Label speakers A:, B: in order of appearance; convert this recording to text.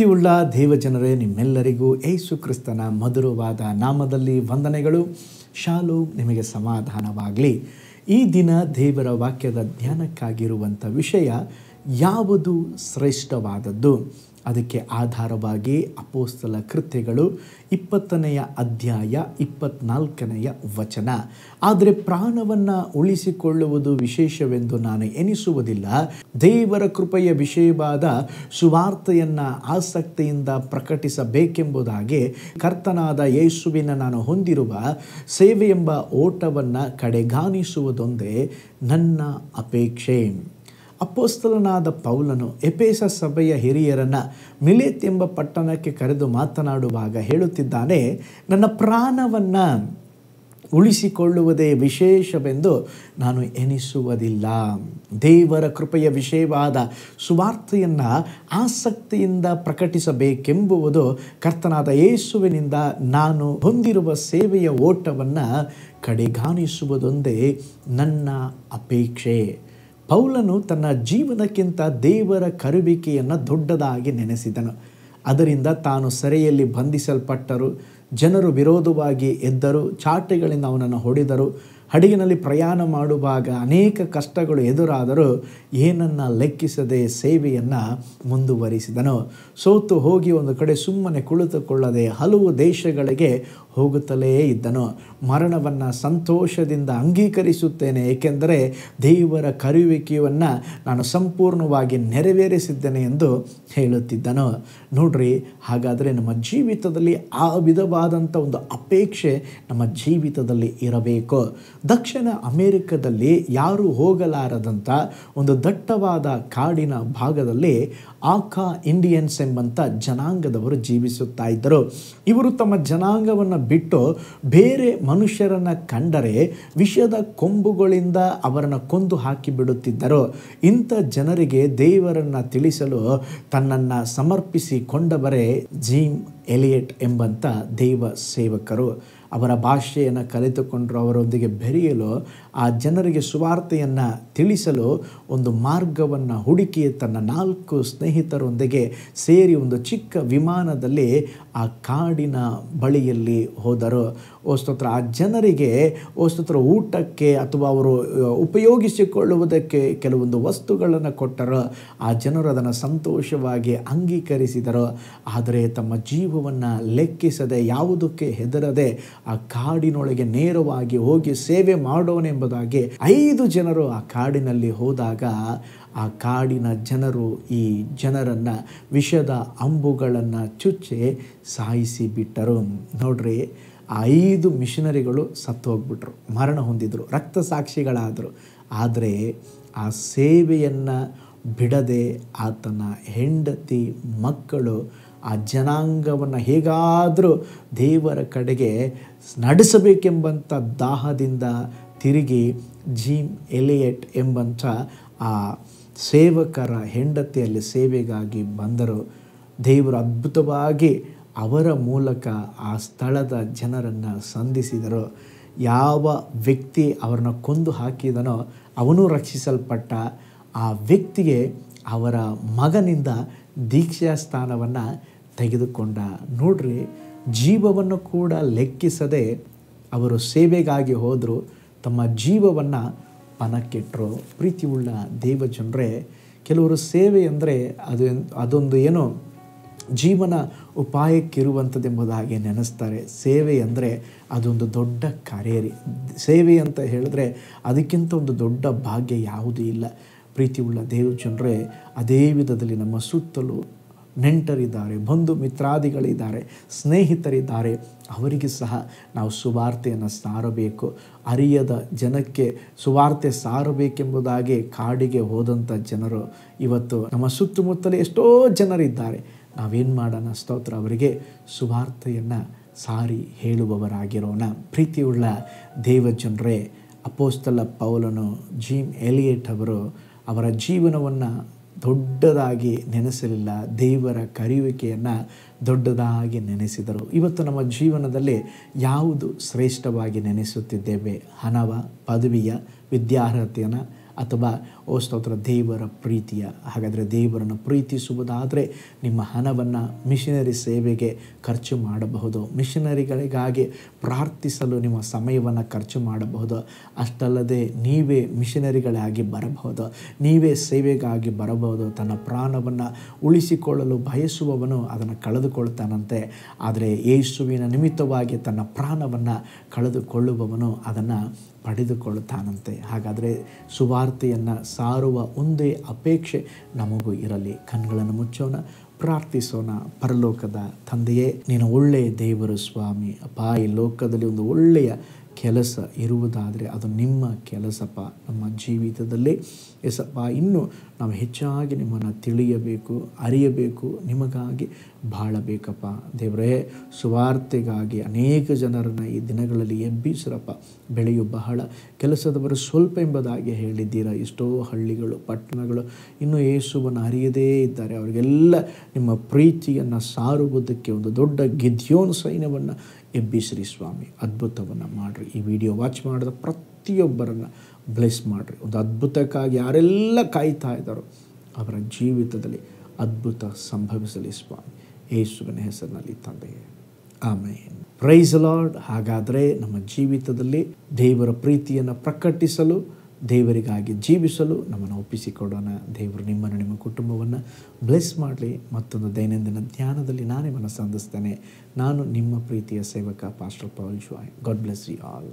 A: ಪ್ರೀತಿಯುಳ್ಳ ದೇವಜನರೇ, ನಿಮ್ಮೆಲ್ಲರಿಗೂ ಯೇಸು ಕ್ರಿಸ್ತನ ಮಧುರವಾದ ನಾಮದಲ್ಲಿ ವಂದನೆಗಳು. ಶಾಲೋಮ್, ನಿಮಗೆ ಸಮಾಧಾನವಾಗಲಿ. ಈ ದಿನ ದೇವರ ವಾಕ್ಯದ ಧ್ಯಾನಕ್ಕಾಗಿರುವಂಥ ವಿಷಯ ಯಾವುದು ಶ್ರೇಷ್ಠವಾದದ್ದು. ಅದಕ್ಕೆ ಆಧಾರವಾಗಿ ಅಪೊಸ್ತಲ ಕೃತ್ಯಗಳು 20ನೇ ಅಧ್ಯಾಯ 24ನೇ ವಚನ. ಆದರೆ ಪ್ರಾಣವನ್ನು ಉಳಿಸಿಕೊಳ್ಳುವುದು ವಿಶೇಷವೆಂದು ನಾನು ಎನಿಸುವುದಿಲ್ಲ. ದೇವರ ಕೃಪೆಯ ವಿಷಯವಾದ ಸುವಾರ್ತೆಯನ್ನು ಆಸಕ್ತಿಯಿಂದ ಪ್ರಕಟಿಸಬೇಕೆಂಬುದಾಗಿ ಕರ್ತನಾದ ಯೇಸುವಿನ ನಾನು ಹೊಂದಿರುವ ಸೇವೆ ಎಂಬ ಓಟವನ್ನು ಕಡೆಗಾಣಿಸುವುದೊಂದೇ ನನ್ನ ಅಪೇಕ್ಷೆ. ಅಪೊಸ್ತಲನಾದ ಪೌಲನು ಎಫೆಸ ಸಭೆಯ ಹಿರಿಯರನ್ನು ಮಿಲೇತ್ ಎಂಬ ಪಟ್ಟಣಕ್ಕೆ ಕರೆದು ಮಾತನಾಡುವಾಗ ಹೇಳುತ್ತಿದ್ದಾನೆ, ನನ್ನ ಪ್ರಾಣವನ್ನು ಉಳಿಸಿಕೊಳ್ಳುವುದೇ ವಿಶೇಷವೆಂದು ನಾನು ಎನಿಸುವುದಿಲ್ಲ. ದೇವರ ಕೃಪೆಯ ವಿಷಯವಾದ ಸುವಾರ್ತೆಯನ್ನು ಆಸಕ್ತಿಯಿಂದ ಪ್ರಕಟಿಸಬೇಕೆಂಬುವುದು ಕರ್ತನಾದ ಯೇಸುವಿನಿಂದ ನಾನು ಹೊಂದಿರುವ ಸೇವೆಯ ಓಟವನ್ನು ಕಡೆಗಾಣಿಸುವುದೊಂದೇ ನನ್ನ ಅಪೇಕ್ಷೆ. ಪೌಲನು ತನ್ನ ಜೀವನಕ್ಕಿಂತ ದೇವರ ಕರುವಿಕೆಯನ್ನು ದೊಡ್ಡದಾಗಿ ನೆನೆಸಿದನು. ಅದರಿಂದ ತಾನು ಸೆರೆಯಲ್ಲಿ ಬಂಧಿಸಲ್ಪಟ್ಟರು, ಜನರು ವಿರೋಧವಾಗಿ ಎದ್ದರು, ಚಾಟೆಗಳಿಂದ ಅವನನ್ನು ಹೊಡೆದರು, ಹಡಗಿನಲ್ಲಿ ಪ್ರಯಾಣ ಮಾಡುವಾಗ ಅನೇಕ ಕಷ್ಟಗಳು ಎದುರಾದರೂ ಏನನ್ನು ಲೆಕ್ಕಿಸದೆ ಸೇವೆಯನ್ನು ಮುಂದುವರಿಸಿದನು. ಸೋತು ಹೋಗಿ ಒಂದು ಕಡೆ ಸುಮ್ಮನೆ ಕುಳಿತುಕೊಳ್ಳದೆ ಹಲವು ದೇಶಗಳಿಗೆ ಹೋಗುತ್ತಲೇ ಇದ್ದನು. ಮರಣವನ್ನು ಸಂತೋಷದಿಂದ ಅಂಗೀಕರಿಸುತ್ತೇನೆ, ಏಕೆಂದರೆ ದೇವರ ಕರೆಯುವಿಕೆಯನ್ನು ನಾನು ಸಂಪೂರ್ಣವಾಗಿ ನೆರವೇರಿಸಿದ್ದೇನೆ ಎಂದು ಹೇಳುತ್ತಿದ್ದನು. ನೋಡ್ರಿ, ಹಾಗಾದರೆ ನಮ್ಮ ಜೀವಿತದಲ್ಲಿ ಆ ವಿಧವಾದಂಥ ಒಂದು ಅಪೇಕ್ಷೆ ನಮ್ಮ ಜೀವಿತದಲ್ಲಿ ಇರಬೇಕು. ದಕ್ಷಿಣ ಅಮೆರಿಕದಲ್ಲಿ ಯಾರು ಹೋಗಲಾರದಂಥ ಒಂದು ದಟ್ಟವಾದ ಕಾಡಿನ ಭಾಗದಲ್ಲಿ ಆಕಾ ಇಂಡಿಯನ್ಸ್ ಎಂಬಂಥ ಜನಾಂಗದವರು ಜೀವಿಸುತ್ತಾ ಇದ್ದರು. ಇವರು ತಮ್ಮ ಜನಾಂಗವನ್ನು ಬಿಟ್ಟು ಬೇರೆ ಮನುಷ್ಯರನ್ನು ಕಂಡರೆ ವಿಷದ ಕೊಂಬುಗಳಿಂದ ಅವರನ್ನು ಕೊಂದು ಹಾಕಿಬಿಡುತ್ತಿದ್ದರು. ಇಂಥ ಜನರಿಗೆ ದೇವರನ್ನು ತಿಳಿಸಲು ತನ್ನನ್ನು ಸಮರ್ಪಿಸಿಕೊಂಡವರೇ ಜಿಮ್ ಎಲಿಯಟ್ ಎಂಬಂಥ ದೈವ ಸೇವಕರು. ಅವರ ಭಾಷೆಯನ್ನು ಕಲಿತುಕೊಂಡರು, ಅವರೊಂದಿಗೆ ಬೆರೆಯಲು, ಆ ಜನರಿಗೆ ಸುವಾರ್ತೆಯನ್ನು ತಿಳಿಸಲು ಒಂದು ಮಾರ್ಗವನ್ನು ಹುಡುಕಿ ತನ್ನ 4 ಸ್ನೇಹಿತರೊಂದಿಗೆ ಸೇರಿ ಒಂದು ಚಿಕ್ಕ ವಿಮಾನದಲ್ಲಿ ಆ ಕಾಡಿನ ಬಳಿಯಲ್ಲಿ ಹೋದರು. ಸ್ತೋತ್ರ. ಆ ಜನರಿಗೆ ಸ್ತೋತ್ರ ಊಟಕ್ಕೆ ಅಥವಾ ಅವರು ಉಪಯೋಗಿಸಿಕೊಳ್ಳುವುದಕ್ಕೆ ಕೆಲವೊಂದು ವಸ್ತುಗಳನ್ನು ಕೊಟ್ಟರು. ಆ ಜನರು ಅದನ್ನು ಸಂತೋಷವಾಗಿ ಅಂಗೀಕರಿಸಿದರು. ಆದರೆ ತಮ್ಮ ಜೀವವನ್ನು ಲೆಕ್ಕಿಸದೆ, ಯಾವುದಕ್ಕೆ ಹೆದರದೆ ಆ ಕಾಡಿನೊಳಗೆ ನೇರವಾಗಿ ಹೋಗಿ ಸೇವೆ ಮಾಡೋನೆಂಬುದಾಗಿ 5 ಜನರು ಆ ಕಾಡಿನಲ್ಲಿ ಹೋದಾಗ ಆ ಕಾಡಿನ ಜನರು ಈ ಜನರನ್ನು ವಿಷದ ಅಂಬುಗಳನ್ನು ಚುಚ್ಚಿ ಸಾಯಿಸಿ ಬಿಟ್ಟರು. ನೋಡ್ರಿ, ಆ 5 ಮಿಷನರಿಗಳು ಸತ್ತು ಹೋಗ್ಬಿಟ್ರು, ಮರಣ ಹೊಂದಿದ್ರು, ರಕ್ತ ಸಾಕ್ಷಿಗಳಾದರು. ಆದರೆ ಆ ಸೇವೆಯನ್ನು ಬಿಡದೆ ಆತನ ಹೆಂಡತಿ, ಮಕ್ಕಳು ಆ ಜನಾಂಗವನ್ನು ಹೇಗಾದರೂ ದೇವರ ಕಡೆಗೆ ನಡೆಸಬೇಕೆಂಬಂಥ ದಾಹದಿಂದ ತಿರುಗಿ ಜಿಮ್ ಎಲಿಯಟ್ ಎಂಬಂಥ ಆ ಸೇವಕರ ಹೆಂಡತಿಯಲ್ಲಿ ಸೇವೆಗಾಗಿ ಬಂದರು. ದೇವರು ಅದ್ಭುತವಾಗಿ ಅವರ ಮೂಲಕ ಆ ಸ್ಥಳದ ಜನರನ್ನು ಸಂಧಿಸಿದರು. ಯಾವ ವ್ಯಕ್ತಿ ಅವರನ್ನು ಕೊಂದು ಹಾಕಿದನೋ ಅವನು ರಕ್ಷಿಸಲ್ಪಟ್ಟ. ಆ ವ್ಯಕ್ತಿಗೆ ಅವರ ಮಗನಿಂದ ದೀಕ್ಷಾ ಸ್ಥಾನವನ್ನು ತೆಗೆದುಕೊಂಡ. ನೋಡ್ರಿ, ಜೀವವನ್ನು ಕೂಡ ಲೆಕ್ಕಿಸದೆ ಅವರು ಸೇವೆಗಾಗಿ ಹೋದರು, ತಮ್ಮ ಜೀವವನ್ನು ಪಣಕ್ಕಿಟ್ಟರು. ಪ್ರೀತಿಯುಳ್ಳ ದೇವಜನರೇ, ಕೆಲವರು ಸೇವೆ ಅಂದರೆ ಅದೊಂದು ಏನೋ ಜೀವನ ಉಪಾಯಕ್ಕಿರುವಂಥದ್ದೆಂಬುದಾಗಿ ನೆನೆಸ್ತಾರೆ. ಸೇವೆ ಅಂದರೆ ಅದೊಂದು ದೊಡ್ಡ ಕಾರ್ಯ. ಸೇವೆ ಅಂತ ಹೇಳಿದ್ರೆ ಅದಕ್ಕಿಂತ ಒಂದು ದೊಡ್ಡ ಭಾಗ್ಯ ಯಾವುದೂ ಇಲ್ಲ. ಪ್ರೀತಿಯುಳ್ಳ ದೇವಜನರೇ, ಅದೇ ವಿಧದಲ್ಲಿ ನಮ್ಮ ಸುತ್ತಲೂ ನೆಂಟರಿದ್ದಾರೆ, ಬಂಧು ಮಿತ್ರಾದಿಗಳಿದ್ದಾರೆ, ಸ್ನೇಹಿತರಿದ್ದಾರೆ. ಅವರಿಗೆ ಸಹ ನಾವು ಸುವಾರ್ತೆಯನ್ನು ಸಾರಬೇಕು. ಅರಿಯದ ಜನಕ್ಕೆ ಸುವಾರ್ತೆ ಸಾರಬೇಕೆಂಬುದಾಗಿ ಕಾಡಿಗೆ ಹೋದಂಥ ಜನರು ಇವತ್ತು ನಮ್ಮ ಸುತ್ತಮುತ್ತಲೇ ಎಷ್ಟೋ ಜನರಿದ್ದಾರೆ. ನಾವೇನು ಮಾಡೋಣ? ಸ್ತೋತ್ರ, ಅವರಿಗೆ ಸುವಾರ್ತೆಯನ್ನು ಸಾರಿ ಹೇಳುವವರಾಗಿರೋಣ. ಪ್ರೀತಿಯುಳ್ಳ ದೇವಜನರೇ, ಅಪೊಸ್ತಲ ಪೌಲನು, ಜಿಮ್ ಎಲಿಯಟ್ ಅವರು ಅವರ ಜೀವನವನ್ನು ದೊಡ್ಡದಾಗಿ ನೆನೆಸಲಿಲ್ಲ, ದೇವರ ಕರೆಯುವಿಕೆಯನ್ನು ದೊಡ್ಡದಾಗಿ ನೆನೆಸಿದರು. ಇವತ್ತು ನಮ್ಮ ಜೀವನದಲ್ಲಿ ಯಾವುದು ಶ್ರೇಷ್ಠವಾಗಿ ನೆನೆಸುತ್ತಿದ್ದೇವೆ? ಹಣವ, ಪದವಿಯ, ವಿದ್ಯಾರ್ಹತೆಯನ್ನು ಅಥವಾ ಓ ಸ್ತೋತ್ರ ದೇವರ ಪ್ರೀತಿಯ. ಹಾಗಾದರೆ ದೇವರನ್ನು ಪ್ರೀತಿಸುವುದಾದರೆ ನಿಮ್ಮ ಹಣವನ್ನು ಮಿಷನರಿ ಸೇವೆಗೆ ಖರ್ಚು ಮಾಡಬಹುದು. ಮಿಷನರಿಗಳಿಗಾಗಿ ಪ್ರಾರ್ಥಿಸಲು ನಿಮ್ಮ ಸಮಯವನ್ನು ಖರ್ಚು ಮಾಡಬಹುದು. ಅಷ್ಟಲ್ಲದೆ ನೀವೇ ಮಿಷನರಿಗಳಾಗಿ ಬರಬಹುದು, ನೀವೇ ಸೇವೆಗಾಗಿ ಬರಬಹುದು. ತನ್ನ ಪ್ರಾಣವನ್ನು ಉಳಿಸಿಕೊಳ್ಳಲು ಬಯಸುವವನು ಅದನ್ನು ಕಳೆದುಕೊಳ್ತಾನಂತೆ, ಆದರೆ ಯೇಸುವಿನ ನಿಮಿತ್ತವಾಗಿ ತನ್ನ ಪ್ರಾಣವನ್ನು ಕಳೆದುಕೊಳ್ಳುವವನು ಅದನ್ನು ಪಡೆದುಕೊಳ್ಳುತ್ತಾನಂತೆ. ಹಾಗಾದರೆ ಸುವಾರ್ತೆಯನ್ನು ಸಾರುವ ಒಂದೇ ಅಪೇಕ್ಷೆ ನಮಗೂ ಇರಲಿ. ಕಣ್ಗಳನ್ನು ಮುಚ್ಚೋಣ, ಪ್ರಾರ್ಥಿಸೋಣ. ಪರಲೋಕದ ತಂದೆಯೇ, ನೀನು ಒಳ್ಳೆಯ ದೇವರು ಸ್ವಾಮಿ. ಅಪ್ಪ, ಈ ಲೋಕದಲ್ಲಿ ಒಂದು ಒಳ್ಳೆಯ ಕೆಲಸ ಇರುವುದಾದರೆ ಅದು ನಿಮ್ಮ ಕೆಲಸಪ್ಪ. ನಮ್ಮ ಜೀವಿತದಲ್ಲಿ ಎಸಪ್ಪ ಇನ್ನೂ ನಾವು ಹೆಚ್ಚಾಗಿ ನಿಮ್ಮನ್ನು ತಿಳಿಯಬೇಕು, ಅರಿಯಬೇಕು, ನಿಮಗಾಗಿ ಬಾಳಬೇಕಪ್ಪ. ದೇವರೇ, ಸುವಾರ್ತೆಗಾಗಿ ಅನೇಕ ಜನರನ್ನು ಈ ದಿನಗಳಲ್ಲಿ ಎಬ್ಬಿಸಿರಪ್ಪ. ಬೆಳೆಯು ಬಹಳ, ಕೆಲಸದವರು ಸ್ವಲ್ಪ ಎಂಬುದಾಗಿ ಹೇಳಿದ್ದೀರಾ. ಎಷ್ಟೋ ಹಳ್ಳಿಗಳು, ಪಟ್ಟಣಗಳು ಇನ್ನೂ ಯೇಸುವನ್ನು ಅರಿಯದೇ ಇದ್ದಾರೆ. ಅವರಿಗೆಲ್ಲ ನಿಮ್ಮ ಪ್ರೀತಿಯನ್ನು ಸಾರುವುದಕ್ಕೆ ಒಂದು ದೊಡ್ಡ ಗಿದ್ಯೋನ್ ಸೈನ್ಯವನ್ನು ಎಬ್ಬಿಸ್ರಿ ಸ್ವಾಮಿ. ಅದ್ಭುತವನ್ನು ಮಾಡಿರಿ. ಈ ವಿಡಿಯೋ ವಾಚ್ ಮಾಡಿದ ಪ್ರತಿಯೊಬ್ಬರನ್ನು ಬ್ಲೆಸ್ ಮಾಡಿರಿ. ಒಂದು ಅದ್ಭುತಕ್ಕಾಗಿ ಯಾರೆಲ್ಲ ಕಾಯ್ತಾ ಇದ್ದಾರೋ ಅವರ ಜೀವಿತದಲ್ಲಿ ಅದ್ಭುತ ಸಂಭವಿಸಲಿ ಸ್ವಾಮಿ. ಯೇಸುವಿನ ಹೆಸರಿನಲ್ಲಿ ತಂದೆಯೇ, ಆಮೇನ್. Price lord. ಹಾಗಾದರೆ ನಮ್ಮ ಜೀವಿತದಲ್ಲಿ ದೇವರ ಪ್ರೀತಿಯನ್ನು ಪ್ರಕಟಿಸಲು, ದೇವರಿಗಾಗಿ ಜೀವಿಸಲು ನಮ್ಮನ್ನು ಒಪ್ಪಿಸಿಕೊಡೋಣ. ದೇವರು ನಿಮ್ಮನ್ನು, ನಿಮ್ಮ ಕುಟುಂಬವನ್ನು ಬ್ಲೆಸ್ ಮಾಡಲಿ. ಮತ್ತೊಂದು ದೈನಂದಿನ ಧ್ಯಾನದಲ್ಲಿ ನಾನೇ ಮನಸ್ಸು ಸಂಧಿಸ್ತೇನೆ. ನಾನು ನಿಮ್ಮ ಪ್ರೀತಿಯ ಸೇವಕ pastor Paul Joy. God bless you all.